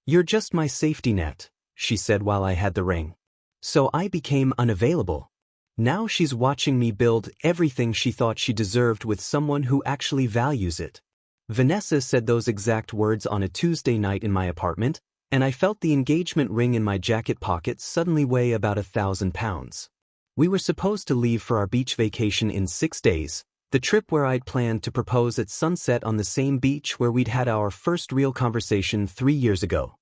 "You're just my safety net," she said while I had the ring. So I became unavailable. Now she's watching me build everything she thought she deserved with someone who actually values it. Vanessa said those exact words on a Tuesday night in my apartment, and I felt the engagement ring in my jacket pocket suddenly weigh about 1,000 pounds. We were supposed to leave for our beach vacation in 6 days, the trip where I'd planned to propose at sunset on the same beach where we'd had our first real conversation 3 years ago.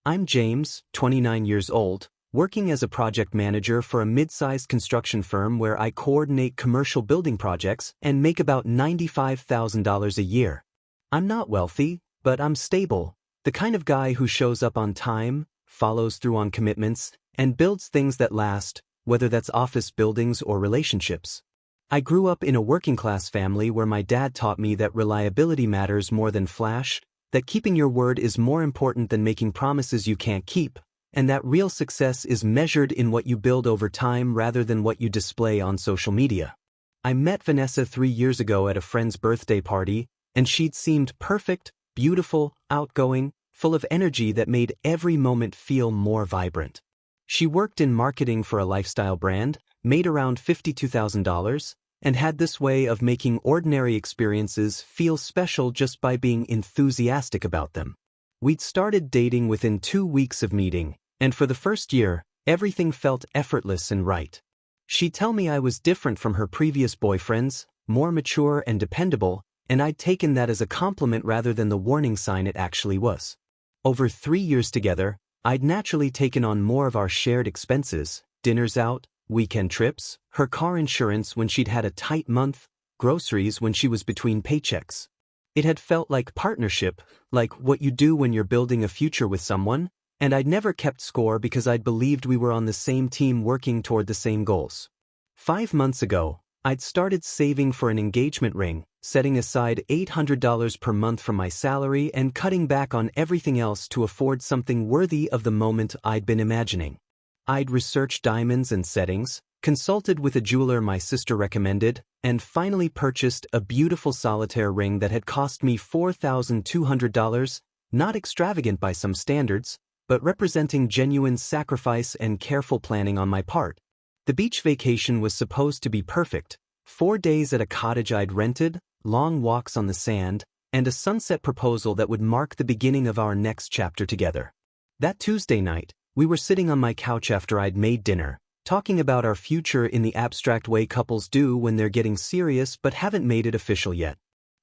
I'm James, 29 years old, working as a project manager for a mid-sized construction firm where I coordinate commercial building projects and make about $95,000 a year. I'm not wealthy, but I'm stable, the kind of guy who shows up on time, follows through on commitments, and builds things that last, whether that's office buildings or relationships. I grew up in a working-class family where my dad taught me that reliability matters more than flash, that keeping your word is more important than making promises you can't keep, and that real success is measured in what you build over time rather than what you display on social media. I met Vanessa 3 years ago at a friend's birthday party, and she'd seemed perfect, beautiful, outgoing, full of energy that made every moment feel more vibrant. She worked in marketing for a lifestyle brand, made around $52,000, and had this way of making ordinary experiences feel special just by being enthusiastic about them. We'd started dating within 2 weeks of meeting, and for the first year, everything felt effortless and right. She'd tell me I was different from her previous boyfriends, more mature and dependable, and I'd taken that as a compliment rather than the warning sign it actually was. Over 3 years together, I'd naturally taken on more of our shared expenses, dinners out, weekend trips, her car insurance when she'd had a tight month, groceries when she was between paychecks. It had felt like partnership, like what you do when you're building a future with someone, and I'd never kept score because I'd believed we were on the same team working toward the same goals. 5 months ago, I'd started saving for an engagement ring, setting aside $800 per month from my salary and cutting back on everything else to afford something worthy of the moment I'd been imagining. I'd researched diamonds and settings, consulted with a jeweler my sister recommended, and finally purchased a beautiful solitaire ring that had cost me $4,200, not extravagant by some standards, but representing genuine sacrifice and careful planning on my part. The beach vacation was supposed to be perfect: 4 days at a cottage I'd rented, long walks on the sand, and a sunset proposal that would mark the beginning of our next chapter together. That Tuesday night, we were sitting on my couch after I'd made dinner, talking about our future in the abstract way couples do when they're getting serious but haven't made it official yet.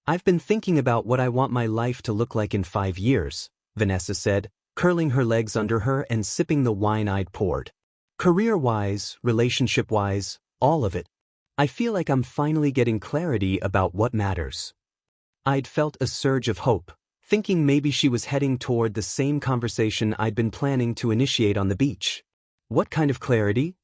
"I've been thinking about what I want my life to look like in 5 years, Vanessa said, curling her legs under her and sipping the wine I'd poured. "Career-wise, relationship-wise, all of it. I feel like I'm finally getting clarity about what matters." I'd felt a surge of hope, thinking maybe she was heading toward the same conversation I'd been planning to initiate on the beach. "What kind of clarity?"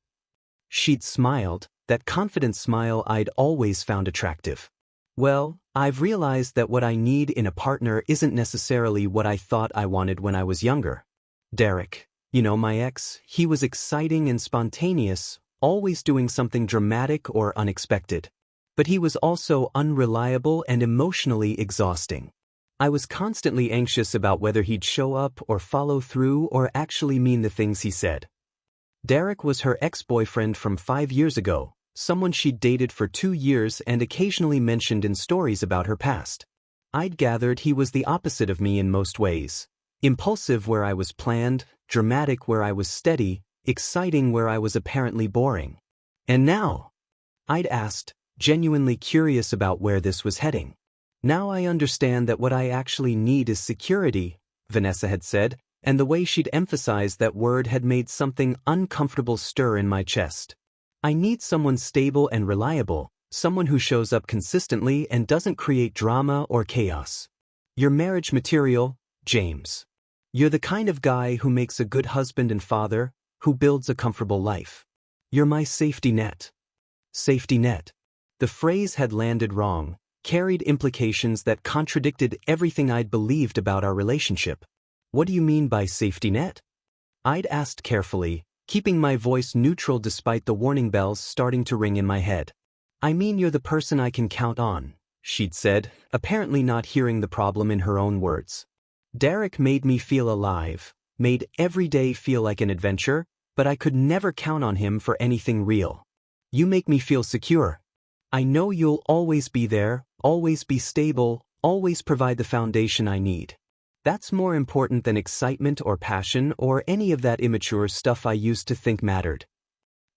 She'd smiled, that confident smile I'd always found attractive. "Well, I've realized that what I need in a partner isn't necessarily what I thought I wanted when I was younger. Derek, my ex, he was exciting and spontaneous, always doing something dramatic or unexpected. But he was also unreliable and emotionally exhausting. I was constantly anxious about whether he'd show up or follow through or actually mean the things he said." Derek was her ex-boyfriend from 5 years ago, someone she'd dated for 2 years and occasionally mentioned in stories about her past. I'd gathered he was the opposite of me in most ways. Impulsive where I was planned, dramatic where I was steady, exciting where I was apparently boring. "And now?" I'd asked, genuinely curious about where this was heading. "Now I understand that what I actually need is security," Vanessa had said, and the way she'd emphasized that word had made something uncomfortable stir in my chest. "I need someone stable and reliable, someone who shows up consistently and doesn't create drama or chaos. You're marriage material, James. You're the kind of guy who makes a good husband and father, who builds a comfortable life. You're my safety net." Safety net. The phrase had landed wrong, carried implications that contradicted everything I'd believed about our relationship. "What do you mean by safety net?" I'd asked carefully, keeping my voice neutral despite the warning bells starting to ring in my head. "I mean you're the person I can count on," she'd said, apparently not hearing the problem in her own words. Derek made me feel alive, made every day feel like an adventure, but I could never count on him for anything real. You make me feel secure. I know you'll always be there, always be stable, always provide the foundation I need. That's more important than excitement or passion or any of that immature stuff I used to think mattered.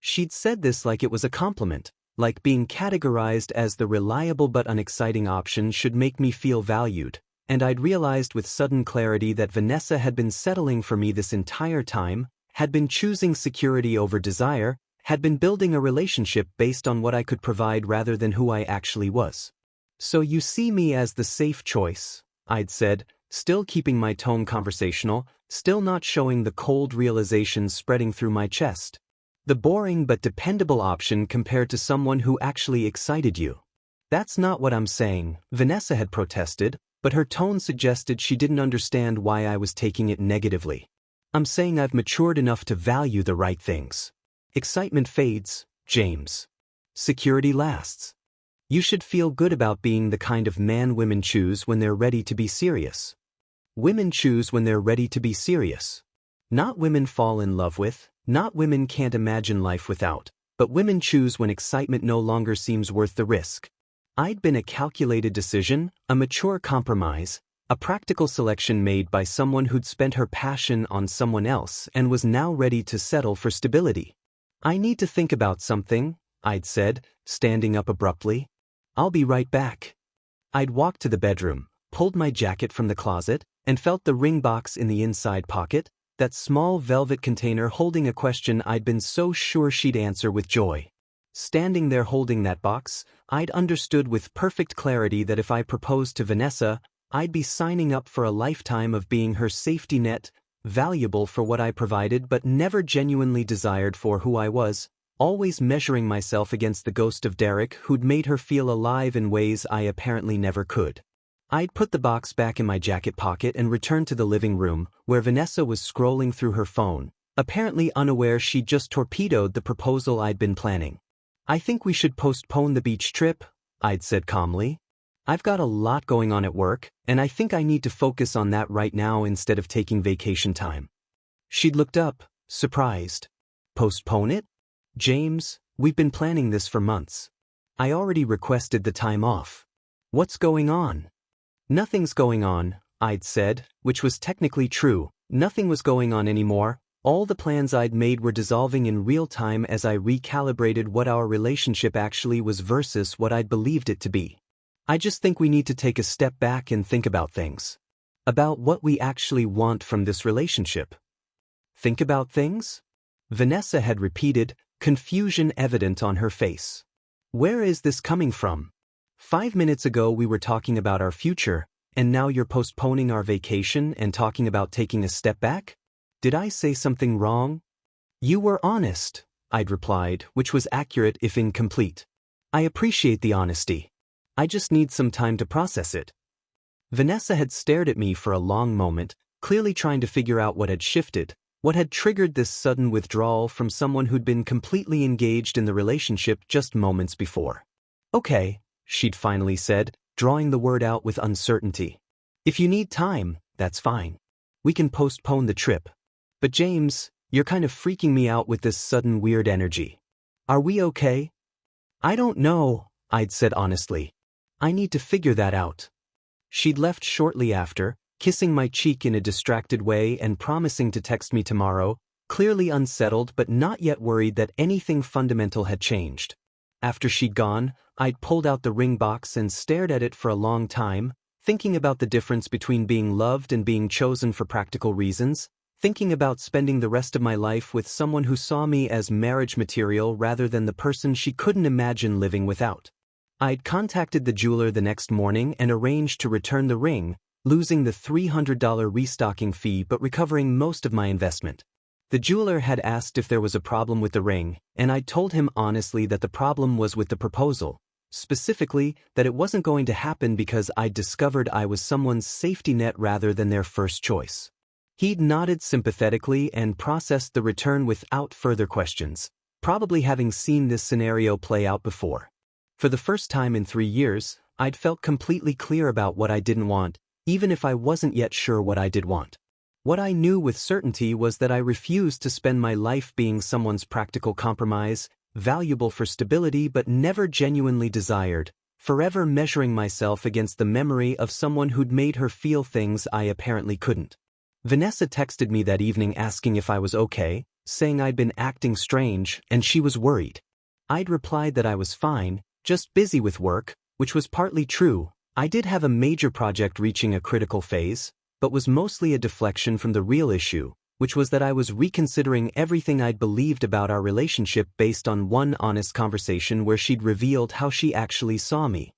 She'd said this like it was a compliment, like being categorized as the reliable but unexciting option should make me feel valued, and I'd realized with sudden clarity that Vanessa had been settling for me this entire time, had been choosing security over desire, had been building a relationship based on what I could provide rather than who I actually was. So you see me as the safe choice, I'd said, still keeping my tone conversational, still not showing the cold realization spreading through my chest. The boring but dependable option compared to someone who actually excited you. That's not what I'm saying, Vanessa had protested, but her tone suggested she didn't understand why I was taking it negatively. I'm saying I've matured enough to value the right things. Excitement fades, James. Security lasts. You should feel good about being the kind of man women choose when they're ready to be serious. Women choose when they're ready to be serious. Not women fall in love with, not women can't imagine life without, but women choose when excitement no longer seems worth the risk. I'd been a calculated decision, a mature compromise, a practical selection made by someone who'd spent her passion on someone else and was now ready to settle for stability. I need to think about something, I'd said, standing up abruptly. I'll be right back. I'd walked to the bedroom, pulled my jacket from the closet, and felt the ring box in the inside pocket, that small velvet container holding a question I'd been so sure she'd answer with joy. Standing there holding that box, I'd understood with perfect clarity that if I proposed to Vanessa, I'd be signing up for a lifetime of being her safety net, valuable for what I provided but never genuinely desired for who I was, always measuring myself against the ghost of Derek who'd made her feel alive in ways I apparently never could. I'd put the box back in my jacket pocket and returned to the living room, where Vanessa was scrolling through her phone, apparently unaware she'd just torpedoed the proposal I'd been planning. I think we should postpone the beach trip, I'd said calmly. I've got a lot going on at work, and I think I need to focus on that right now instead of taking vacation time. She'd looked up, surprised. Postpone it? James, we've been planning this for months. I already requested the time off. What's going on? Nothing's going on, I'd said, which was technically true. Nothing was going on anymore. All the plans I'd made were dissolving in real time as I recalibrated what our relationship actually was versus what I'd believed it to be. I just think we need to take a step back and think about things. About what we actually want from this relationship. Think about things? Vanessa had repeated, confusion evident on her face. Where is this coming from? 5 minutes ago we were talking about our future, and now you're postponing our vacation and talking about taking a step back? Did I say something wrong? You were honest, I'd replied, which was accurate if incomplete. I appreciate the honesty. I just need some time to process it. Vanessa had stared at me for a long moment, clearly trying to figure out what had shifted, what had triggered this sudden withdrawal from someone who'd been completely engaged in the relationship just moments before. Okay, she'd finally said, drawing the word out with uncertainty. If you need time, that's fine. We can postpone the trip. But James, you're kind of freaking me out with this sudden weird energy. Are we okay? I don't know, I'd said honestly. I need to figure that out. She'd left shortly after, kissing my cheek in a distracted way and promising to text me tomorrow, clearly unsettled but not yet worried that anything fundamental had changed. After she'd gone, I'd pulled out the ring box and stared at it for a long time, thinking about the difference between being loved and being chosen for practical reasons, thinking about spending the rest of my life with someone who saw me as marriage material rather than the person she couldn't imagine living without. I'd contacted the jeweler the next morning and arranged to return the ring, losing the $300 restocking fee but recovering most of my investment. The jeweler had asked if there was a problem with the ring, and I told him honestly that the problem was with the proposal, specifically that it wasn't going to happen because I'd discovered I was someone's safety net rather than their first choice. He'd nodded sympathetically and processed the return without further questions, probably having seen this scenario play out before. For the first time in 3 years, I'd felt completely clear about what I didn't want, even if I wasn't yet sure what I did want. What I knew with certainty was that I refused to spend my life being someone's practical compromise, valuable for stability but never genuinely desired, forever measuring myself against the memory of someone who'd made her feel things I apparently couldn't. Vanessa texted me that evening asking if I was okay, saying I'd been acting strange and she was worried. I'd replied that I was fine, just busy with work, which was partly true. I did have a major project reaching a critical phase, but was mostly a deflection from the real issue, which was that I was reconsidering everything I'd believed about our relationship based on one honest conversation where she'd revealed how she actually saw me.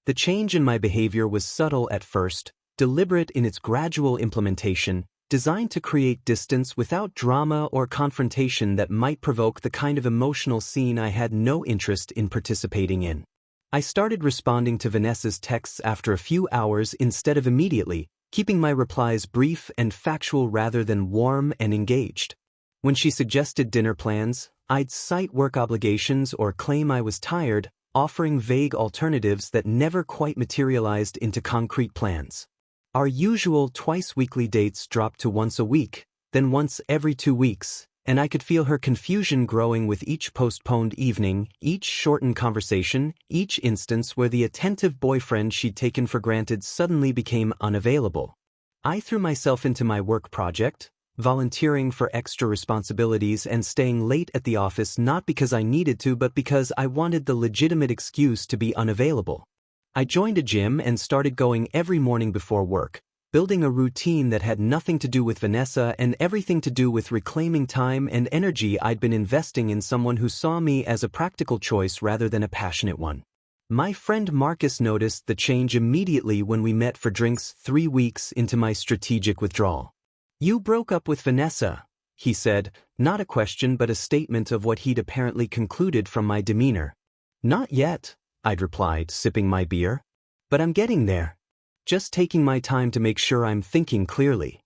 The change in my behavior was subtle at first, deliberate in its gradual implementation, designed to create distance without drama or confrontation that might provoke the kind of emotional scene I had no interest in participating in. I started responding to Vanessa's texts after a few hours instead of immediately, keeping my replies brief and factual rather than warm and engaged. When she suggested dinner plans, I'd cite work obligations or claim I was tired, offering vague alternatives that never quite materialized into concrete plans. Our usual twice-weekly dates dropped to once a week, then once every 2 weeks, and I could feel her confusion growing with each postponed evening, each shortened conversation, each instance where the attentive boyfriend she'd taken for granted suddenly became unavailable. I threw myself into my work project, volunteering for extra responsibilities and staying late at the office not because I needed to but because I wanted the legitimate excuse to be unavailable. I joined a gym and started going every morning before work, building a routine that had nothing to do with Vanessa and everything to do with reclaiming time and energy I'd been investing in someone who saw me as a practical choice rather than a passionate one. My friend Marcus noticed the change immediately when we met for drinks 3 weeks into my strategic withdrawal. "You broke up with Vanessa," he said, not a question but a statement of what he'd apparently concluded from my demeanor. "Not yet," I'd replied, sipping my beer. "But I'm getting there. Just taking my time to make sure I'm thinking clearly."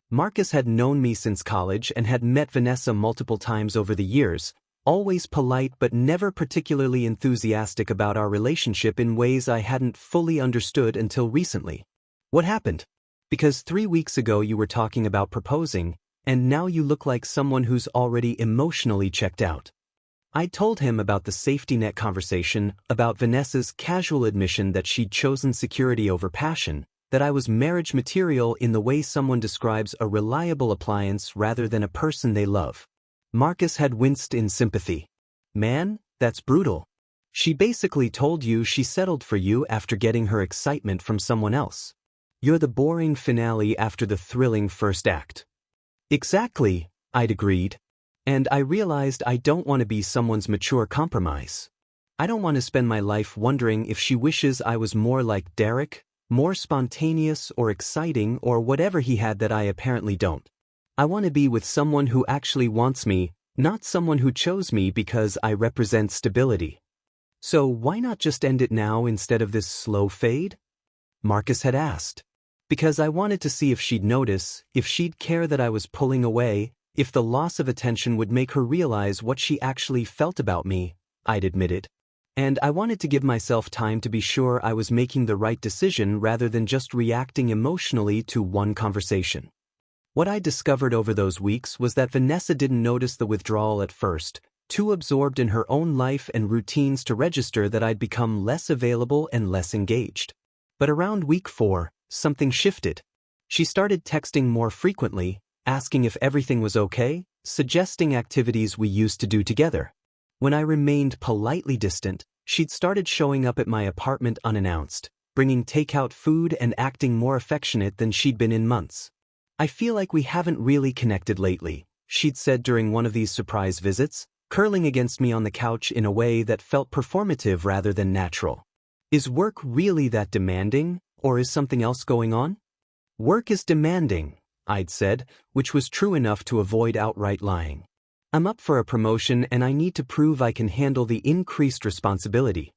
Marcus had known me since college and had met Vanessa multiple times over the years, always polite but never particularly enthusiastic about our relationship in ways I hadn't fully understood until recently. "What happened? Because 3 weeks ago you were talking about proposing, and now you look like someone who's already emotionally checked out." I told him about the safety net conversation, about Vanessa's casual admission that she'd chosen security over passion, that I was marriage material in the way someone describes a reliable appliance rather than a person they love. Marcus had winced in sympathy. "Man, that's brutal. She basically told you she settled for you after getting her excitement from someone else. You're the boring finale after the thrilling first act." "Exactly," I'd agreed. "And I realized I don't want to be someone's mature compromise. I don't want to spend my life wondering if she wishes I was more like Derek, more spontaneous or exciting or whatever he had that I apparently don't. I want to be with someone who actually wants me, not someone who chose me because I represent stability. So why not just end it now instead of this slow fade?" Marcus had asked. Because I wanted to see if she'd notice, if she'd care that I was pulling away, if the loss of attention would make her realize what she actually felt about me, I'd admitted. And I wanted to give myself time to be sure I was making the right decision rather than just reacting emotionally to one conversation. What I discovered over those weeks was that Vanessa didn't notice the withdrawal at first, too absorbed in her own life and routines to register that I'd become less available and less engaged. But around week 4, something shifted. She started texting more frequently, asking if everything was okay, suggesting activities we used to do together. When I remained politely distant, she'd started showing up at my apartment unannounced, bringing takeout food and acting more affectionate than she'd been in months. "I feel like we haven't really connected lately," she'd said during one of these surprise visits, curling against me on the couch in a way that felt performative rather than natural. "Is work really that demanding, or is something else going on?" "Work is demanding," I'd said, which was true enough to avoid outright lying. "I'm up for a promotion and I need to prove I can handle the increased responsibility."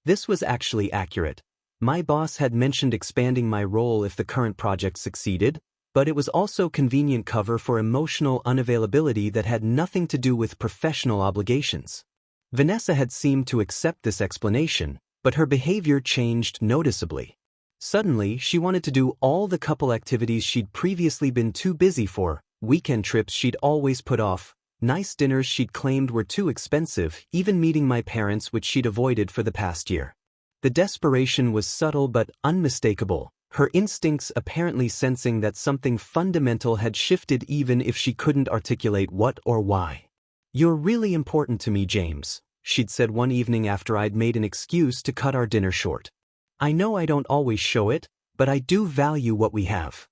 This was actually accurate. My boss had mentioned expanding my role if the current project succeeded, but it was also convenient cover for emotional unavailability that had nothing to do with professional obligations. Vanessa had seemed to accept this explanation, but her behavior changed noticeably. Suddenly, she wanted to do all the couple activities she'd previously been too busy for, weekend trips she'd always put off, nice dinners she'd claimed were too expensive, even meeting my parents, which she'd avoided for the past year. The desperation was subtle but unmistakable, her instincts apparently sensing that something fundamental had shifted even if she couldn't articulate what or why. "You're really important to me, James," she'd said one evening after I'd made an excuse to cut our dinner short. "I know I don't always show it, but I do value what we have.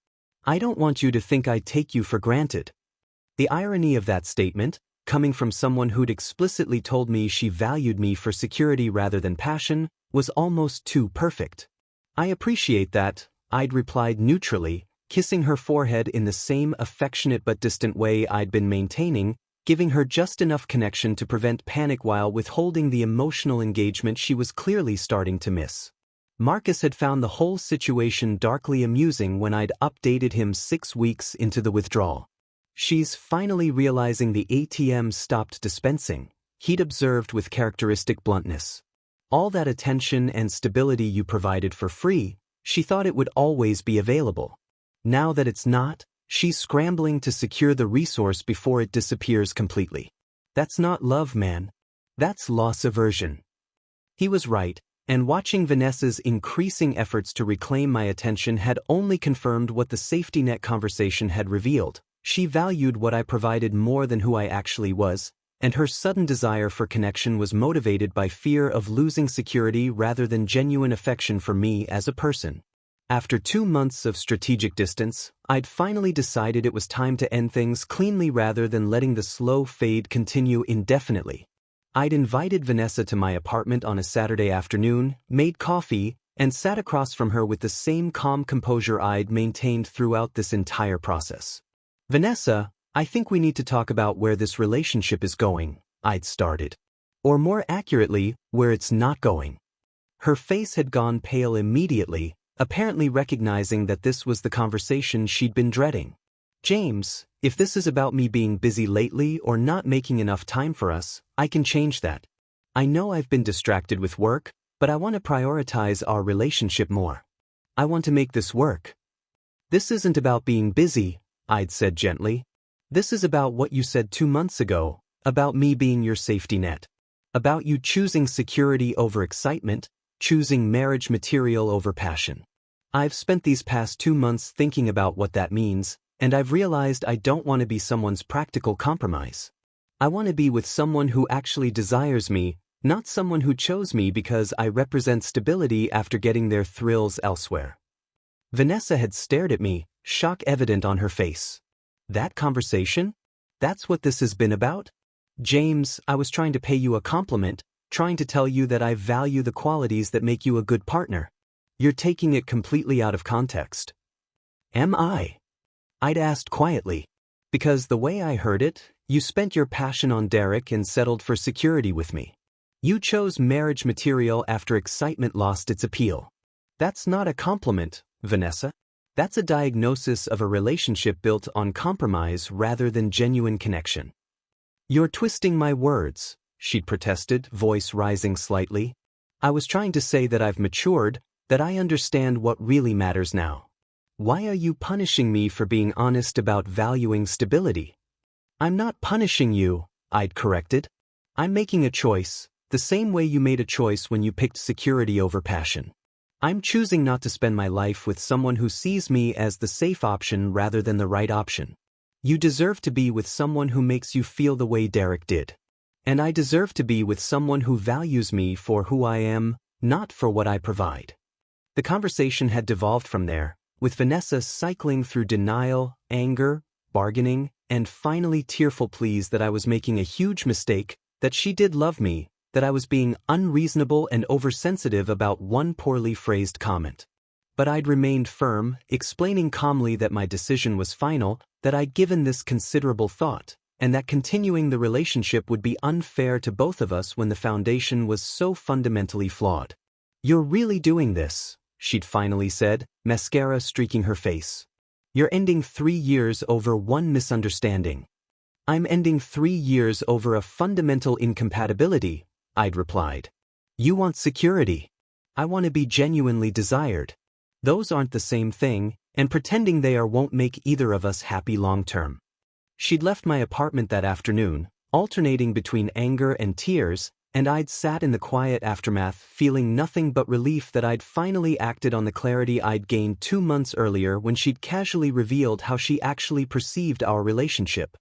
I don't want you to think I take you for granted." The irony of that statement, coming from someone who'd explicitly told me she valued me for security rather than passion, was almost too perfect. "I appreciate that," I'd replied neutrally, kissing her forehead in the same affectionate but distant way I'd been maintaining, giving her just enough connection to prevent panic while withholding the emotional engagement she was clearly starting to miss. Marcus had found the whole situation darkly amusing when I'd updated him 6 weeks into the withdrawal. "She's finally realizing the ATM stopped dispensing," he'd observed with characteristic bluntness. "All that attention and stability you provided for free, she thought it would always be available. Now that it's not, she's scrambling to secure the resource before it disappears completely. That's not love, man. That's loss aversion." He was right, and watching Vanessa's increasing efforts to reclaim my attention had only confirmed what the safety net conversation had revealed. She valued what I provided more than who I actually was, and her sudden desire for connection was motivated by fear of losing security rather than genuine affection for me as a person. After 2 months of strategic distance, I'd finally decided it was time to end things cleanly rather than letting the slow fade continue indefinitely. I'd invited Vanessa to my apartment on a Saturday afternoon, made coffee, and sat across from her with the same calm composure I'd maintained throughout this entire process. "Vanessa, I think we need to talk about where this relationship is going," I'd started. "Or more accurately, where it's not going." Her face had gone pale immediately, apparently recognizing that this was the conversation she'd been dreading. "James, if this is about me being busy lately or not making enough time for us, I can change that. I know I've been distracted with work, but I want to prioritize our relationship more. I want to make this work." "This isn't about being busy," I'd said gently. "This is about what you said 2 months ago, about me being your safety net. About you choosing security over excitement, choosing marriage material over passion. I've spent these past 2 months thinking about what that means, and I've realized I don't want to be someone's practical compromise. I want to be with someone who actually desires me, not someone who chose me because I represent stability after getting their thrills elsewhere." Vanessa had stared at me, shock evident on her face. "That conversation? That's what this has been about?" "James, I was trying to pay you a compliment, trying to tell you that I value the qualities that make you a good partner. You're taking it completely out of context." "Am I?" I'd asked quietly. "Because the way I heard it, you spent your passion on Derek and settled for security with me. You chose marriage material after excitement lost its appeal. That's not a compliment, Vanessa. That's a diagnosis of a relationship built on compromise rather than genuine connection." "You're twisting my words," she'd protested, voice rising slightly. "I was trying to say that I've matured, that I understand what really matters now. Why are you punishing me for being honest about valuing stability?" "I'm not punishing you," I'd corrected. "I'm making a choice, the same way you made a choice when you picked security over passion. I'm choosing not to spend my life with someone who sees me as the safe option rather than the right option. You deserve to be with someone who makes you feel the way Derek did. And I deserve to be with someone who values me for who I am, not for what I provide." The conversation had devolved from there, with Vanessa cycling through denial, anger, bargaining, and finally tearful pleas that I was making a huge mistake, that she did love me, that I was being unreasonable and oversensitive about one poorly phrased comment. But I'd remained firm, explaining calmly that my decision was final, that I'd given this considerable thought, and that continuing the relationship would be unfair to both of us when the foundation was so fundamentally flawed. "You're really doing this," she'd finally said, mascara streaking her face. "You're ending 3 years over one misunderstanding." "I'm ending 3 years over a fundamental incompatibility," I'd replied. "You want security. I want to be genuinely desired. Those aren't the same thing, and pretending they are won't make either of us happy long term. She'd left my apartment that afternoon, alternating between anger and tears, and I'd sat in the quiet aftermath feeling nothing but relief that I'd finally acted on the clarity I'd gained 2 months earlier when she'd casually revealed how she actually perceived our relationship.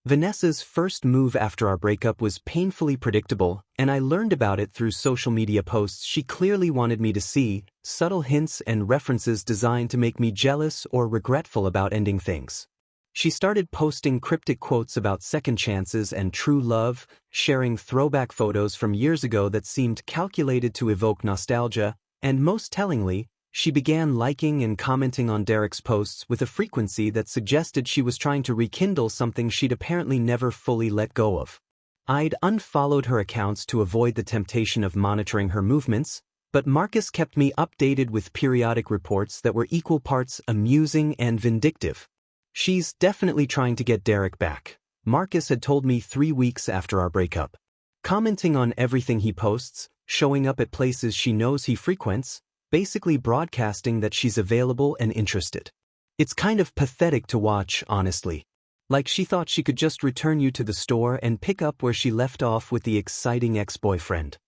Vanessa's first move after our breakup was painfully predictable, and I learned about it through social media posts she clearly wanted me to see, subtle hints and references designed to make me jealous or regretful about ending things. She started posting cryptic quotes about second chances and true love, sharing throwback photos from years ago that seemed calculated to evoke nostalgia, and most tellingly, she began liking and commenting on Derek's posts with a frequency that suggested she was trying to rekindle something she'd apparently never fully let go of. I'd unfollowed her accounts to avoid the temptation of monitoring her movements, but Marcus kept me updated with periodic reports that were equal parts amusing and vindictive. "She's definitely trying to get Derek back," Marcus had told me 3 weeks after our breakup. Commenting on everything he posts, showing up at places she knows he frequents, basically broadcasting that she's available and interested. It's kind of pathetic to watch, honestly. Like she thought she could just return you to the store and pick up where she left off with the exciting ex-boyfriend.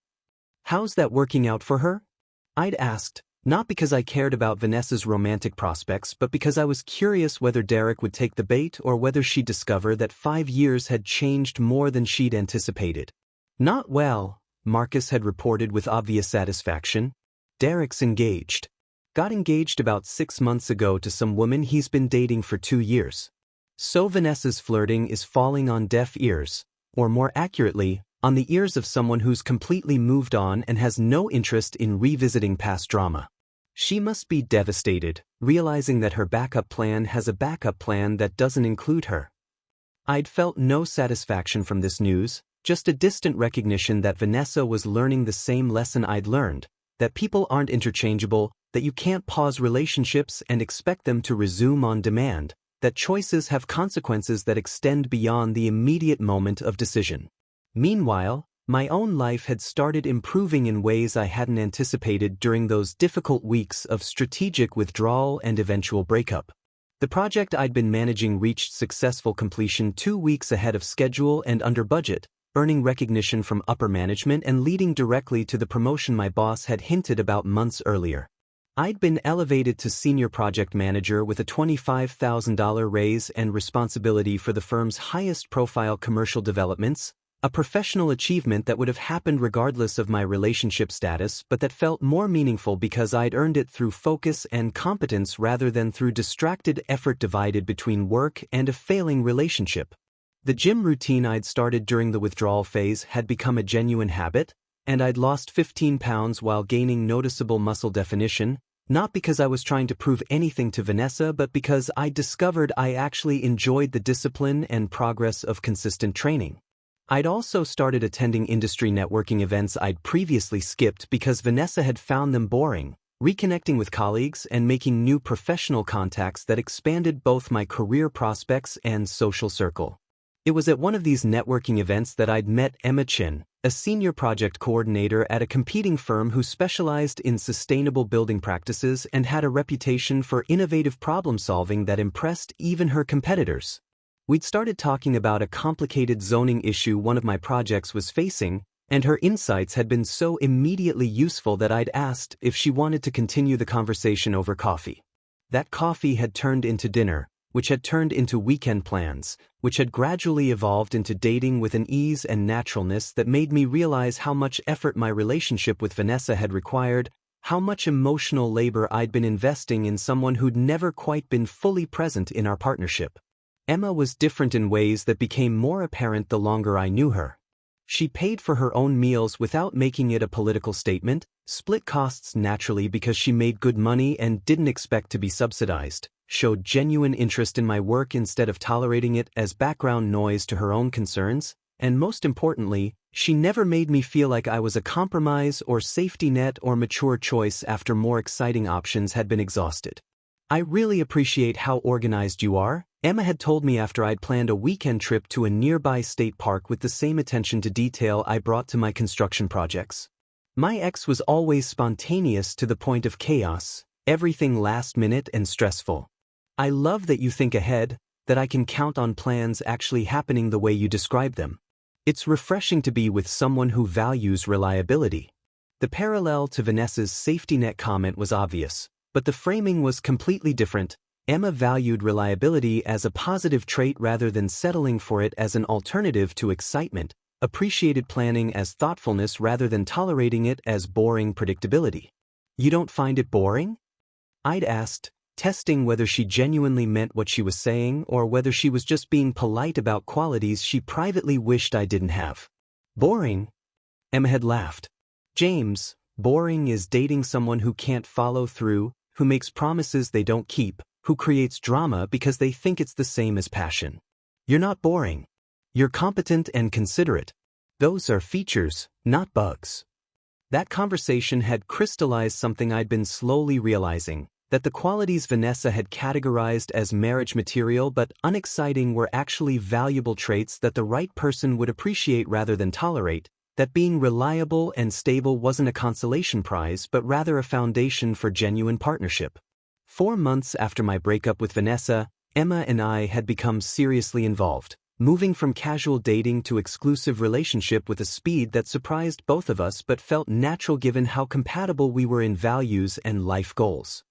"How's that working out for her?" I'd asked, not because I cared about Vanessa's romantic prospects but because I was curious whether Derek would take the bait or whether she'd discover that 5 years had changed more than she'd anticipated. "Not well," Marcus had reported with obvious satisfaction. "Derek's engaged. Got engaged about 6 months ago to some woman he's been dating for 2 years. So Vanessa's flirting is falling on deaf ears, or more accurately, on the ears of someone who's completely moved on and has no interest in revisiting past drama. She must be devastated, realizing that her backup plan has a backup plan that doesn't include her." I'd felt no satisfaction from this news, just a distant recognition that Vanessa was learning the same lesson I'd learned, that people aren't interchangeable, that you can't pause relationships and expect them to resume on demand, that choices have consequences that extend beyond the immediate moment of decision. Meanwhile, my own life had started improving in ways I hadn't anticipated during those difficult weeks of strategic withdrawal and eventual breakup. The project I'd been managing reached successful completion 2 weeks ahead of schedule and under budget, earning recognition from upper management and leading directly to the promotion my boss had hinted about months earlier. I'd been elevated to senior project manager with a $25,000 raise and responsibility for the firm's highest-profile commercial developments, a professional achievement that would have happened regardless of my relationship status but that felt more meaningful because I'd earned it through focus and competence rather than through distracted effort divided between work and a failing relationship. The gym routine I'd started during the withdrawal phase had become a genuine habit, and I'd lost 15 pounds while gaining noticeable muscle definition, not because I was trying to prove anything to Vanessa but because I discovered I actually enjoyed the discipline and progress of consistent training. I'd also started attending industry networking events I'd previously skipped because Vanessa had found them boring, reconnecting with colleagues and making new professional contacts that expanded both my career prospects and social circle. It was at one of these networking events that I'd met Emma Chin, a senior project coordinator at a competing firm who specialized in sustainable building practices and had a reputation for innovative problem-solving that impressed even her competitors. We'd started talking about a complicated zoning issue one of my projects was facing, and her insights had been so immediately useful that I'd asked if she wanted to continue the conversation over coffee. That coffee had turned into dinner, which had turned into weekend plans, which had gradually evolved into dating with an ease and naturalness that made me realize how much effort my relationship with Vanessa had required, how much emotional labor I'd been investing in someone who'd never quite been fully present in our partnership. Emma was different in ways that became more apparent the longer I knew her. She paid for her own meals without making it a political statement, split costs naturally because she made good money and didn't expect to be subsidized, showed genuine interest in my work instead of tolerating it as background noise to her own concerns, and most importantly, she never made me feel like I was a compromise or safety net or mature choice after more exciting options had been exhausted. "I really appreciate how organized you are," Emma had told me after I'd planned a weekend trip to a nearby state park with the same attention to detail I brought to my construction projects. "My ex was always spontaneous to the point of chaos," everything last minute and stressful. I love that you think ahead, that I can count on plans actually happening the way you describe them. It's refreshing to be with someone who values reliability. The parallel to Vanessa's safety net comment was obvious, but the framing was completely different. Emma valued reliability as a positive trait rather than settling for it as an alternative to excitement, appreciated planning as thoughtfulness rather than tolerating it as boring predictability. You don't find it boring? I'd asked, testing whether she genuinely meant what she was saying or whether she was just being polite about qualities she privately wished I didn't have. Boring? Emma had laughed. James, boring is dating someone who can't follow through, who makes promises they don't keep, who creates drama because they think it's the same as passion. You're not boring. You're competent and considerate. Those are features, not bugs. That conversation had crystallized something I'd been slowly realizing, that the qualities Vanessa had categorized as marriage material but unexciting were actually valuable traits that the right person would appreciate rather than tolerate, that being reliable and stable wasn't a consolation prize but rather a foundation for genuine partnership. 4 months after my breakup with Vanessa, Emma and I had become seriously involved, moving from casual dating to exclusive relationship with a speed that surprised both of us but felt natural given how compatible we were in values and life goals.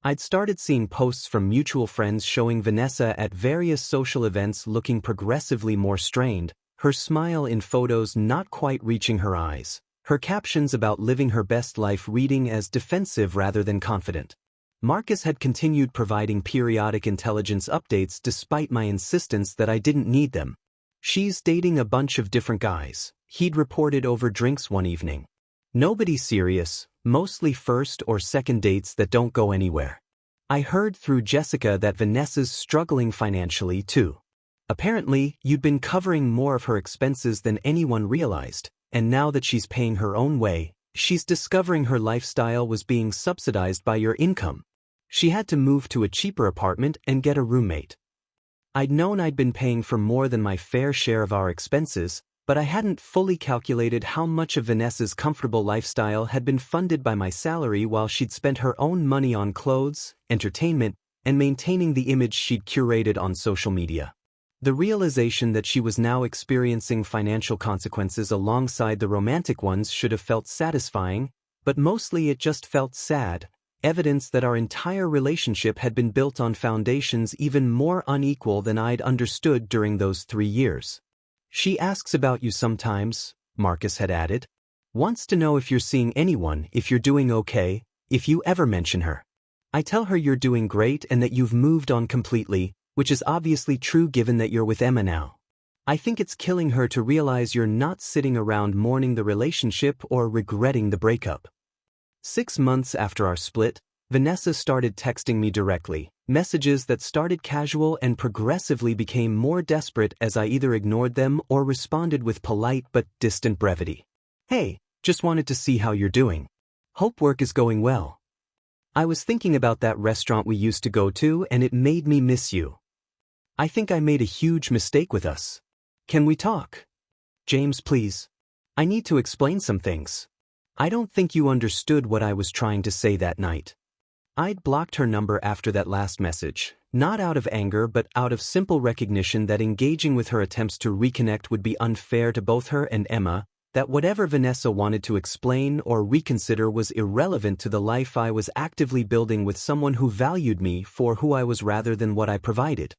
I'd started seeing posts from mutual friends showing Vanessa at various social events looking progressively more strained, her smile in photos not quite reaching her eyes, her captions about living her best life reading as defensive rather than confident. Marcus had continued providing periodic intelligence updates despite my insistence that I didn't need them. She's dating a bunch of different guys, he'd reported over drinks one evening. Nobody serious, mostly first or second dates that don't go anywhere. I heard through Jessica that Vanessa's struggling financially too. Apparently, you'd been covering more of her expenses than anyone realized, and now that she's paying her own way, she's discovering her lifestyle was being subsidized by your income. She had to move to a cheaper apartment and get a roommate. I'd known I'd been paying for more than my fair share of our expenses, but I hadn't fully calculated how much of Vanessa's comfortable lifestyle had been funded by my salary while she'd spent her own money on clothes, entertainment, and maintaining the image she'd curated on social media. The realization that she was now experiencing financial consequences alongside the romantic ones should have felt satisfying, but mostly it just felt sad. Evidence that our entire relationship had been built on foundations even more unequal than I'd understood during those 3 years. She asks about you sometimes, Marcus had added. Wants to know if you're seeing anyone, if you're doing okay, if you ever mention her. I tell her you're doing great and that you've moved on completely, which is obviously true given that you're with Emma now. I think it's killing her to realize you're not sitting around mourning the relationship or regretting the breakup. 6 months after our split, Vanessa started texting me directly, messages that started casual and progressively became more desperate as I either ignored them or responded with polite but distant brevity. Hey, just wanted to see how you're doing. Hope work is going well. I was thinking about that restaurant we used to go to and it made me miss you. I think I made a huge mistake with us. Can we talk? James, please. I need to explain some things. I don't think you understood what I was trying to say that night. I'd blocked her number after that last message, not out of anger but out of simple recognition that engaging with her attempts to reconnect would be unfair to both her and Emma, that whatever Vanessa wanted to explain or reconsider was irrelevant to the life I was actively building with someone who valued me for who I was rather than what I provided.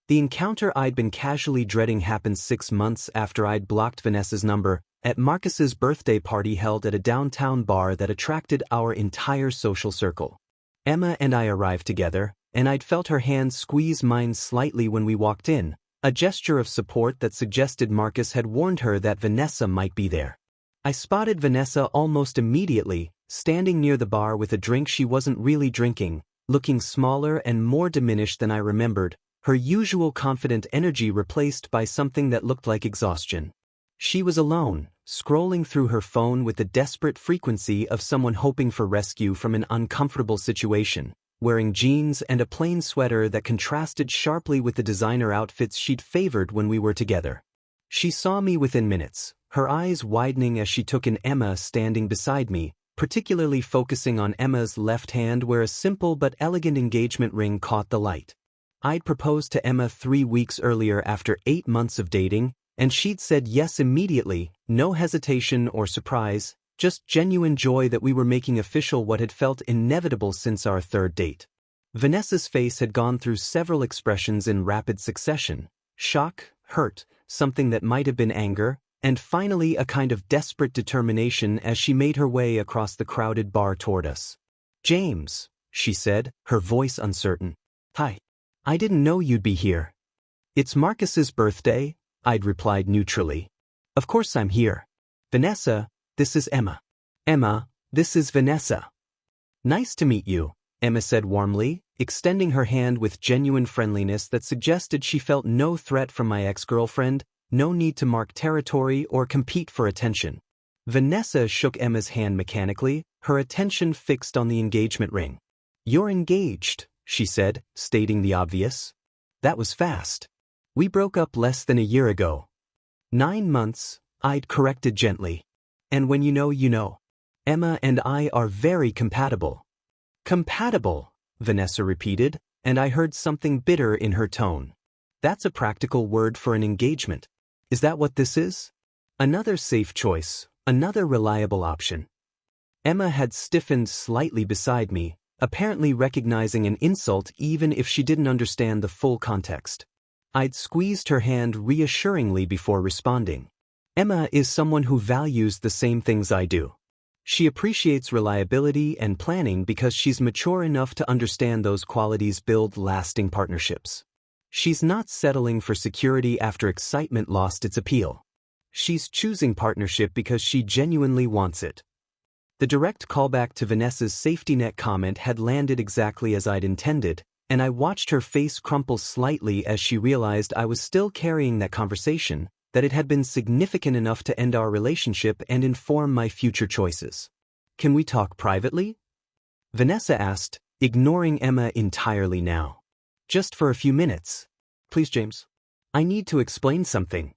The encounter I'd been casually dreading happened 6 months after I'd blocked Vanessa's number, at Marcus's birthday party held at a downtown bar that attracted our entire social circle. Emma and I arrived together, and I'd felt her hand squeeze mine slightly when we walked in, a gesture of support that suggested Marcus had warned her that Vanessa might be there. I spotted Vanessa almost immediately, standing near the bar with a drink she wasn't really drinking, looking smaller and more diminished than I remembered, her usual confident energy replaced by something that looked like exhaustion. She was alone, scrolling through her phone with the desperate frequency of someone hoping for rescue from an uncomfortable situation, wearing jeans and a plain sweater that contrasted sharply with the designer outfits she'd favored when we were together. She saw me within minutes, her eyes widening as she took in Emma standing beside me, particularly focusing on Emma's left hand where a simple but elegant engagement ring caught the light. I'd proposed to Emma 3 weeks earlier after 8 months of dating, and she'd said yes immediately, no hesitation or surprise, just genuine joy that we were making official what had felt inevitable since our 3rd date. Vanessa's face had gone through several expressions in rapid succession: shock, hurt, something that might have been anger, and finally a kind of desperate determination as she made her way across the crowded bar toward us. "James," she said, her voice uncertain. "Hi. I didn't know you'd be here." "It's Marcus's birthday," I'd replied neutrally. "Of course I'm here. Vanessa, this is Emma. Emma, this is Vanessa." "Nice to meet you," Emma said warmly, extending her hand with genuine friendliness that suggested she felt no threat from my ex-girlfriend, no need to mark territory or compete for attention. Vanessa shook Emma's hand mechanically, her attention fixed on the engagement ring. "You're engaged," she said, stating the obvious. "That was fast. We broke up less than a year ago." 9 months, I'd corrected gently. "And when you know, you know. Emma and I are very compatible." "Compatible," Vanessa repeated, and I heard something bitter in her tone. "That's a practical word for an engagement. Is that what this is? Another safe choice, another reliable option." Emma had stiffened slightly beside me, apparently recognizing an insult even if she didn't understand the full context. I'd squeezed her hand reassuringly before responding. "Emma is someone who values the same things I do. She appreciates reliability and planning because she's mature enough to understand those qualities build lasting partnerships. She's not settling for security after excitement lost its appeal. She's choosing partnership because she genuinely wants it." The direct callback to Vanessa's safety net comment had landed exactly as I'd intended, and I watched her face crumple slightly as she realized I was still carrying that conversation, that it had been significant enough to end our relationship and inform my future choices. "Can we talk privately?" Vanessa asked, ignoring Emma entirely now. "Just for a few minutes. Please, James. I need to explain something."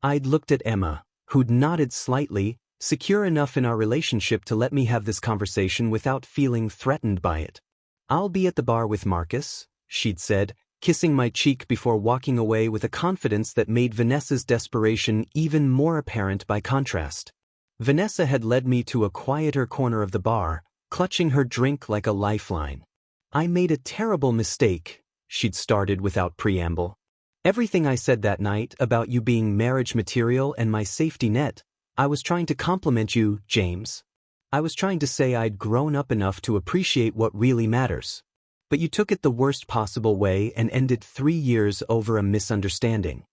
I'd looked at Emma, who'd nodded slightly, secure enough in our relationship to let me have this conversation without feeling threatened by it. "I'll be at the bar with Marcus," she'd said, kissing my cheek before walking away with a confidence that made Vanessa's desperation even more apparent by contrast. Vanessa had led me to a quieter corner of the bar, clutching her drink like a lifeline. "I made a terrible mistake," she'd started without preamble. "Everything I said that night about you being marriage material and my safety net, I was trying to compliment you, James. I was trying to say I'd grown up enough to appreciate what really matters. But you took it the worst possible way and ended 3 years over a misunderstanding."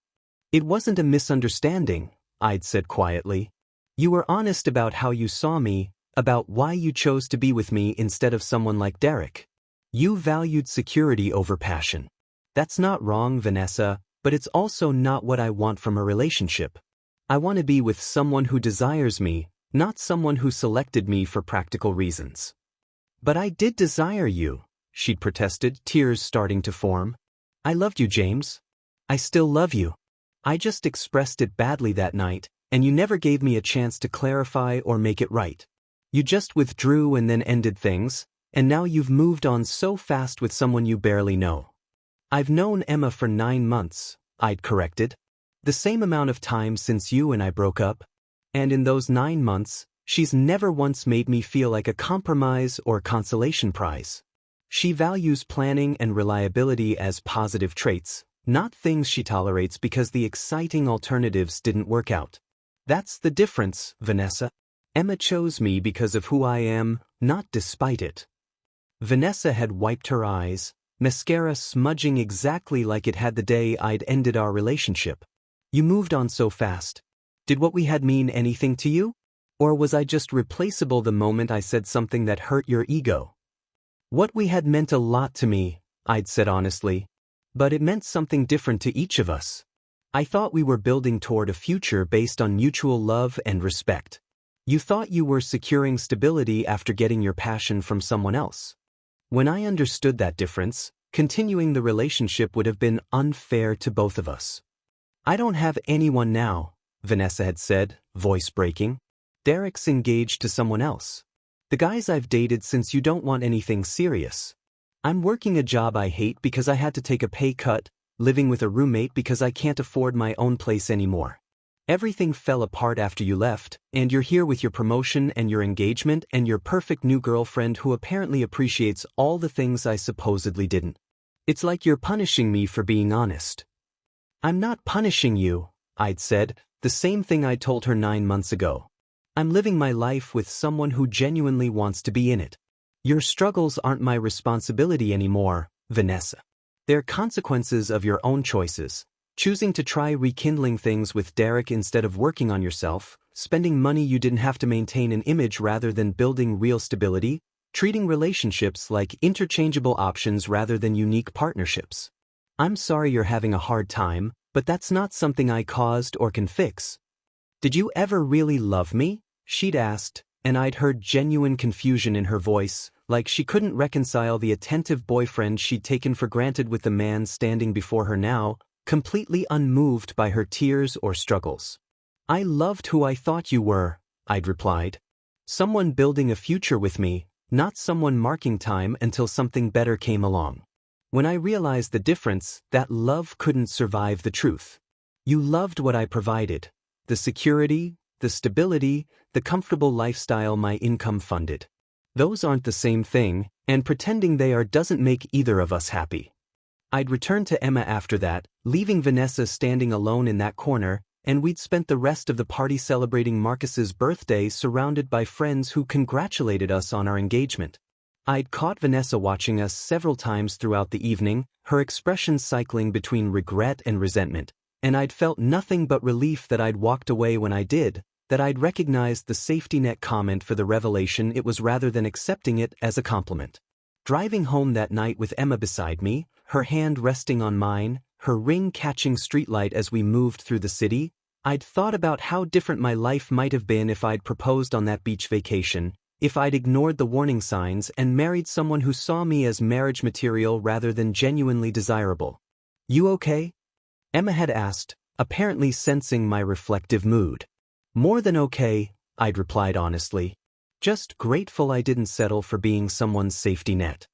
"It wasn't a misunderstanding," I'd said quietly. "You were honest about how you saw me, about why you chose to be with me instead of someone like Derek. You valued security over passion. That's not wrong, Vanessa, but it's also not what I want from a relationship. I want to be with someone who desires me, not someone who selected me for practical reasons." "But I did desire you," she'd protested, tears starting to form. "I loved you, James. I still love you. I just expressed it badly that night, and you never gave me a chance to clarify or make it right. You just withdrew and then ended things, and now you've moved on so fast with someone you barely know." "I've known Emma for 9 months, I'd corrected. "The same amount of time since you and I broke up. And in those 9 months, she's never once made me feel like a compromise or consolation prize. She values planning and reliability as positive traits, not things she tolerates because the exciting alternatives didn't work out. That's the difference, Vanessa. Emma chose me because of who I am, not despite it." Vanessa had wiped her eyes, mascara smudging exactly like it had the day I'd ended our relationship. "You moved on so fast. Did what we had mean anything to you? Or was I just replaceable the moment I said something that hurt your ego?" "What we had meant a lot to me," I'd said honestly. "But it meant something different to each of us. I thought we were building toward a future based on mutual love and respect. You thought you were securing stability after getting your passion from someone else. When I understood that difference, continuing the relationship would have been unfair to both of us." "I don't have anyone now," Vanessa had said, voice breaking. "Derek's engaged to someone else." The guys I've dated since you don't want anything serious. I'm working a job I hate because I had to take a pay cut, living with a roommate because I can't afford my own place anymore. Everything fell apart after you left, and you're here with your promotion and your engagement and your perfect new girlfriend who apparently appreciates all the things I supposedly didn't. It's like you're punishing me for being honest. I'm not punishing you, I'd said, the same thing I told her 9 months ago. I'm living my life with someone who genuinely wants to be in it. Your struggles aren't my responsibility anymore, Vanessa. They're consequences of your own choices. Choosing to try rekindling things with Derek instead of working on yourself, spending money you didn't have to maintain an image rather than building real stability, treating relationships like interchangeable options rather than unique partnerships. I'm sorry you're having a hard time, but that's not something I caused or can fix. Did you ever really love me? She'd asked, and I'd heard genuine confusion in her voice, like she couldn't reconcile the attentive boyfriend she'd taken for granted with the man standing before her now, completely unmoved by her tears or struggles. I loved who I thought you were, I'd replied. Someone building a future with me, not someone marking time until something better came along. When I realized the difference, that love couldn't survive the truth. You loved what I provided, the security, the stability, the comfortable lifestyle my income funded. Those aren't the same thing, and pretending they are doesn't make either of us happy. I'd returned to Emma after that, leaving Vanessa standing alone in that corner, and we'd spent the rest of the party celebrating Marcus's birthday surrounded by friends who congratulated us on our engagement. I'd caught Vanessa watching us several times throughout the evening, her expressions cycling between regret and resentment, and I'd felt nothing but relief that I'd walked away when I did, that I'd recognized the safety net comment for the revelation it was rather than accepting it as a compliment. Driving home that night with Emma beside me, her hand resting on mine, her ring catching streetlight as we moved through the city, I'd thought about how different my life might have been if I'd proposed on that beach vacation, if I'd ignored the warning signs and married someone who saw me as marriage material rather than genuinely desirable. You okay? Emma had asked, apparently sensing my reflective mood. More than okay, I'd replied honestly. Just grateful I didn't settle for being someone's safety net.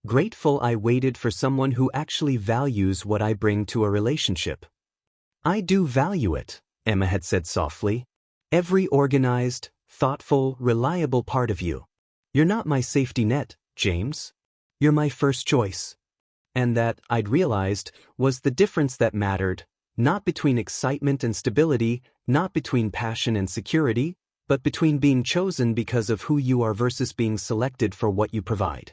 Grateful I waited for someone who actually values what I bring to a relationship. I do value it, Emma had said softly. Every organized, thoughtful, reliable part of you. You're not my safety net, James. You're my first choice. And that, I'd realized, was the difference that mattered, not between excitement and stability, not between passion and security, but between being chosen because of who you are versus being selected for what you provide.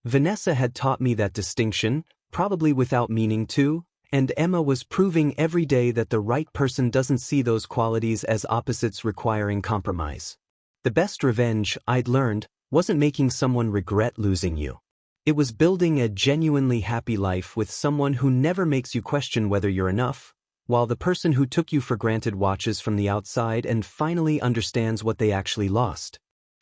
Vanessa had taught me that distinction, probably without meaning to, and Emma was proving every day that the right person doesn't see those qualities as opposites requiring compromise. The best revenge, I'd learned, wasn't making someone regret losing you. It was building a genuinely happy life with someone who never makes you question whether you're enough, while the person who took you for granted watches from the outside and finally understands what they actually lost.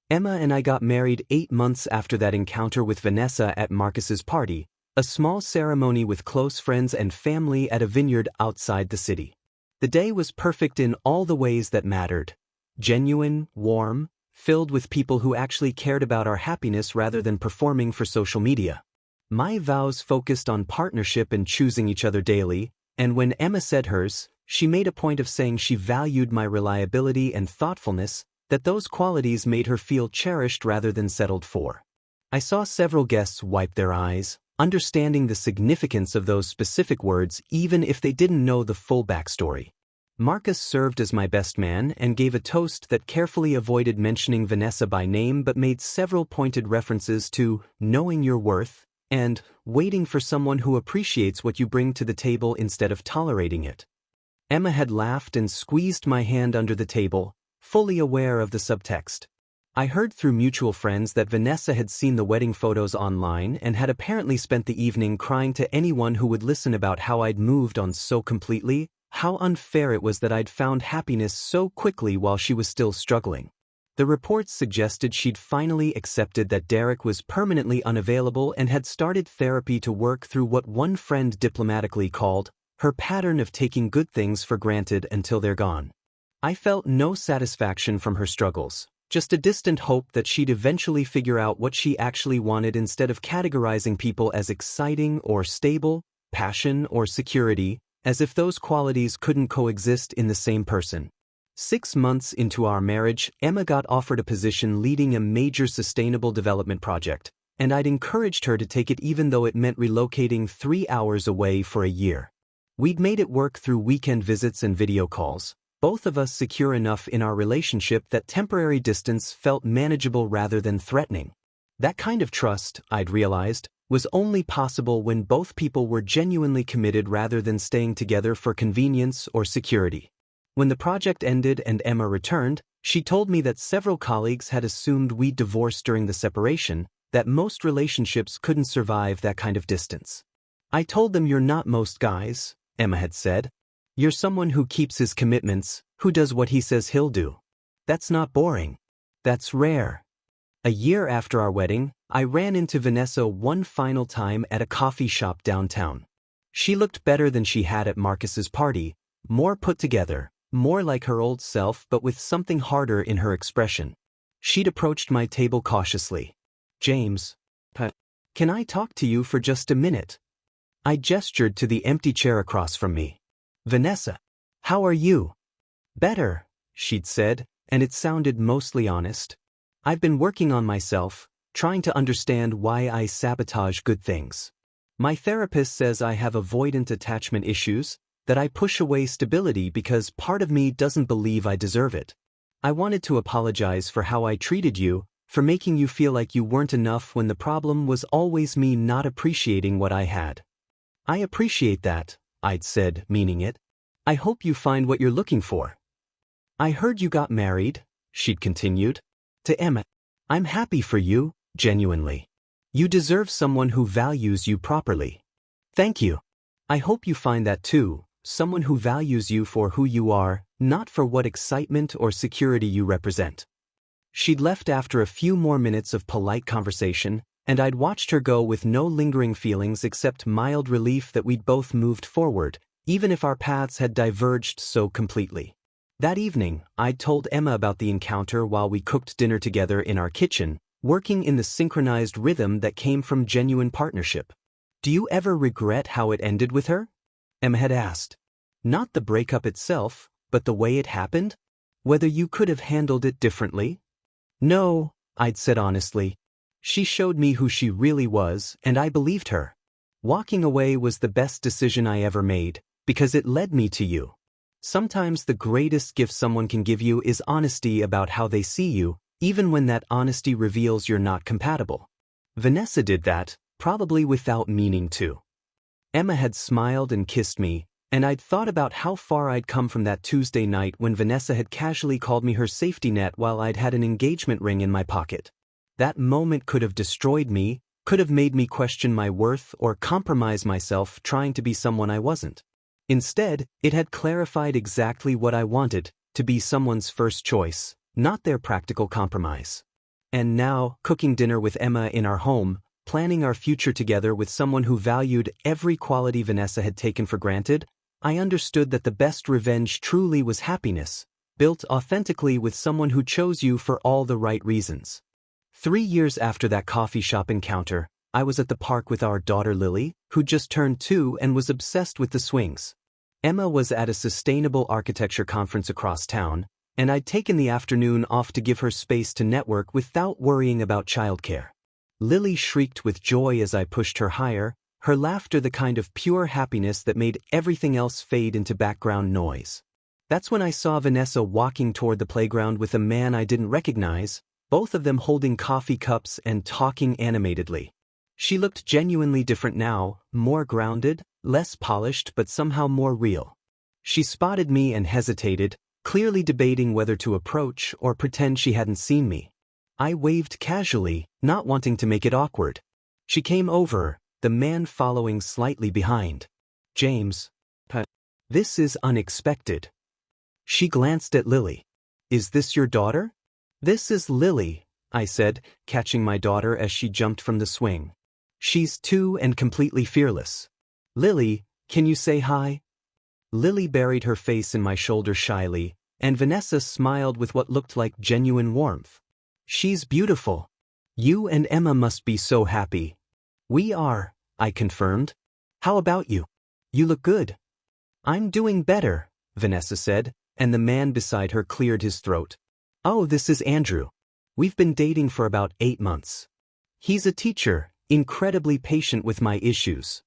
Emma and I got married 8 months after that encounter with Vanessa at Marcus's party, a small ceremony with close friends and family at a vineyard outside the city. The day was perfect in all the ways that mattered. Genuine, warm, filled with people who actually cared about our happiness rather than performing for social media. My vows focused on partnership and choosing each other daily, and when Emma said hers, she made a point of saying she valued my reliability and thoughtfulness, that those qualities made her feel cherished rather than settled for. I saw several guests wipe their eyes, understanding the significance of those specific words even if they didn't know the full backstory. Marcus served as my best man and gave a toast that carefully avoided mentioning Vanessa by name but made several pointed references to knowing your worth and waiting for someone who appreciates what you bring to the table instead of tolerating it. Emma had laughed and squeezed my hand under the table, fully aware of the subtext. I heard through mutual friends that Vanessa had seen the wedding photos online and had apparently spent the evening crying to anyone who would listen about how I'd moved on so completely, how unfair it was that I'd found happiness so quickly while she was still struggling. The reports suggested she'd finally accepted that Derek was permanently unavailable and had started therapy to work through what one friend diplomatically called her pattern of taking good things for granted until they're gone. I felt no satisfaction from her struggles, Just a distant hope that she'd eventually figure out what she actually wanted instead of categorizing people as exciting or stable, passion or security, as if those qualities couldn't coexist in the same person. 6 months into our marriage, Emma got offered a position leading a major sustainable development project, and I'd encouraged her to take it even though it meant relocating 3 hours away for a year. We'd made it work through weekend visits and video calls, both of us secure enough in our relationship that temporary distance felt manageable rather than threatening. That kind of trust, I'd realized, was only possible when both people were genuinely committed rather than staying together for convenience or security. When the project ended and Emma returned, she told me that several colleagues had assumed we'd divorced during the separation, that most relationships couldn't survive that kind of distance. I told them, "You're not most guys," Emma had said. "You're someone who keeps his commitments, who does what he says he'll do. That's not boring. That's rare." A year after our wedding, I ran into Vanessa one final time at a coffee shop downtown. She looked better than she had at Marcus's party, more put together, more like her old self but with something harder in her expression. She'd approached my table cautiously. "James, can I talk to you for just a minute?" I gestured to the empty chair across from me. "Vanessa, how are you?" "Better," she'd said, and it sounded mostly honest. "I've been working on myself, trying to understand why I sabotage good things. My therapist says I have avoidant attachment issues, that I push away stability because part of me doesn't believe I deserve it. I wanted to apologize for how I treated you, for making you feel like you weren't enough when the problem was always me not appreciating what I had." "I appreciate that," I'd said, meaning it. "I hope you find what you're looking for." "I heard you got married," she'd continued. "To Emma. I'm happy for you, genuinely. You deserve someone who values you properly." "Thank you. I hope you find that too, someone who values you for who you are, not for what excitement or security you represent." She'd left after a few more minutes of polite conversation, and I'd watched her go with no lingering feelings except mild relief that we'd both moved forward, even if our paths had diverged so completely. That evening, I'd told Emma about the encounter while we cooked dinner together in our kitchen, working in the synchronized rhythm that came from genuine partnership. "Do you ever regret how it ended with her?" Emma had asked. "Not the breakup itself, but the way it happened? Whether you could have handled it differently?" "No," I'd said honestly. "She showed me who she really was, and I believed her. Walking away was the best decision I ever made, because it led me to you. Sometimes the greatest gift someone can give you is honesty about how they see you, even when that honesty reveals you're not compatible." Vanessa did that, probably without meaning to. Emma had smiled and kissed me, and I'd thought about how far I'd come from that Tuesday night when Vanessa had casually called me her safety net while I'd had an engagement ring in my pocket. That moment could have destroyed me, could have made me question my worth or compromise myself trying to be someone I wasn't. Instead, it had clarified exactly what I wanted, to be someone's first choice, not their practical compromise. And now, cooking dinner with Emma in our home, planning our future together with someone who valued every quality Vanessa had taken for granted, I understood that the best revenge truly was happiness, built authentically with someone who chose you for all the right reasons. 3 years after that coffee shop encounter, I was at the park with our daughter Lily, who just turned 2 and was obsessed with the swings. Emma was at a sustainable architecture conference across town, and I'd taken the afternoon off to give her space to network without worrying about childcare. Lily shrieked with joy as I pushed her higher, her laughter the kind of pure happiness that made everything else fade into background noise. That's when I saw Vanessa walking toward the playground with a man I didn't recognize, both of them holding coffee cups and talking animatedly. She looked genuinely different now, more grounded, less polished but somehow more real. She spotted me and hesitated, clearly debating whether to approach or pretend she hadn't seen me. I waved casually, not wanting to make it awkward. She came over, the man following slightly behind. "James, this is unexpected." She glanced at Lily. "Is this your daughter?" "This is Lily," I said, catching my daughter as she jumped from the swing. "She's 2 and completely fearless." "Lily, can you say hi?" Lily buried her face in my shoulder shyly, and Vanessa smiled with what looked like genuine warmth. She's beautiful. You and Emma must be so happy. We are, I confirmed. How about you? You look good. I'm doing better, Vanessa said, and the man beside her cleared his throat. Oh, this is Andrew. We've been dating for about 8 months. He's a teacher, incredibly patient with my issues.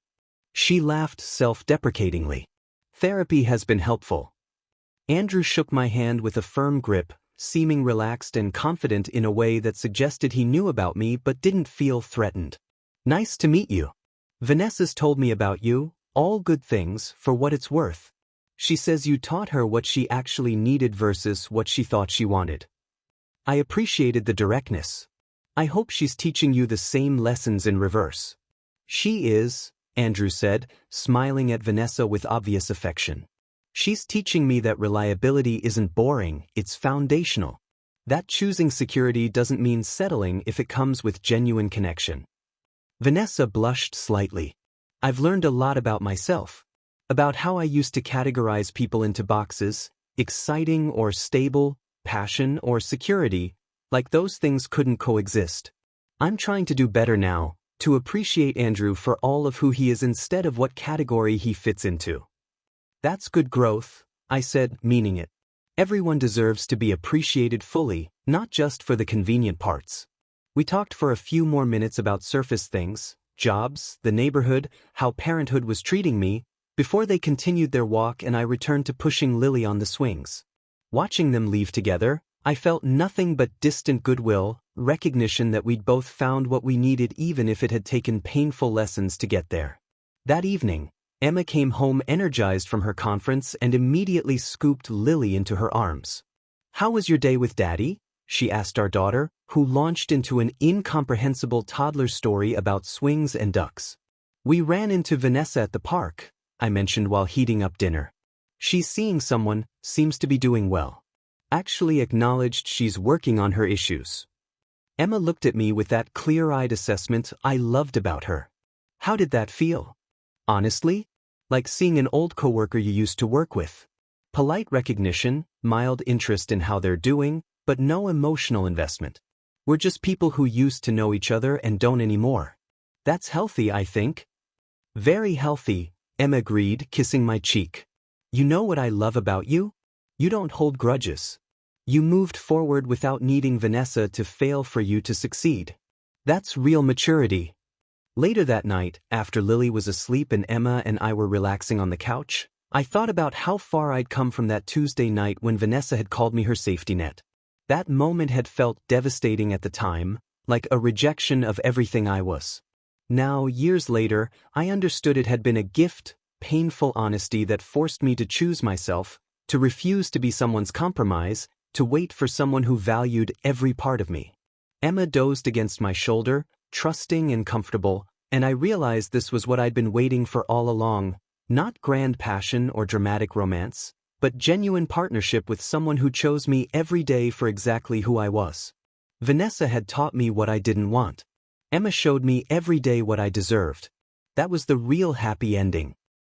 She laughed self-deprecatingly. Therapy has been helpful. Andrew shook my hand with a firm grip, seeming relaxed and confident in a way that suggested he knew about me but didn't feel threatened. Nice to meet you. Vanessa's told me about you, all good things, for what it's worth. She says you taught her what she actually needed versus what she thought she wanted. I appreciated the directness. I hope she's teaching you the same lessons in reverse. She is, Andrew said, smiling at Vanessa with obvious affection. She's teaching me that reliability isn't boring, it's foundational. That choosing security doesn't mean settling if it comes with genuine connection. Vanessa blushed slightly. I've learned a lot about myself. About how I used to categorize people into boxes, exciting or stable, passion or security, like those things couldn't coexist. I'm trying to do better now, to appreciate Andrew for all of who he is instead of what category he fits into. That's good growth, I said, meaning it. Everyone deserves to be appreciated fully, not just for the convenient parts. We talked for a few more minutes about surface things, jobs, the neighborhood, how parenthood was treating me, before they continued their walk and I returned to pushing Lily on the swings. Watching them leave together, I felt nothing but distant goodwill, recognition that we'd both found what we needed even if it had taken painful lessons to get there. That evening, Emma came home energized from her conference and immediately scooped Lily into her arms. How was your day with Daddy? She asked our daughter, who launched into an incomprehensible toddler story about swings and ducks. We ran into Vanessa at the park, I mentioned while heating up dinner. She's seeing someone, seems to be doing well. Actually acknowledged she's working on her issues. Emma looked at me with that clear-eyed assessment I loved about her. How did that feel? Honestly? Like seeing an old coworker you used to work with. Polite recognition, mild interest in how they're doing, but no emotional investment. We're just people who used to know each other and don't anymore. That's healthy, I think. Very healthy, Emma agreed, kissing my cheek. You know what I love about you? You don't hold grudges. You moved forward without needing Vanessa to fail for you to succeed. That's real maturity. Later that night, after Lily was asleep and Emma and I were relaxing on the couch, I thought about how far I'd come from that Tuesday night when Vanessa had called me her safety net. That moment had felt devastating at the time, like a rejection of everything I was. Now, years later, I understood it had been a gift, painful honesty that forced me to choose myself, to refuse to be someone's compromise, to wait for someone who valued every part of me. Emma dozed against my shoulder, trusting and comfortable, and I realized this was what I'd been waiting for all along, not grand passion or dramatic romance, but genuine partnership with someone who chose me every day for exactly who I was. Vanessa had taught me what I didn't want. Emma showed me every day what I deserved. That was the real happy ending.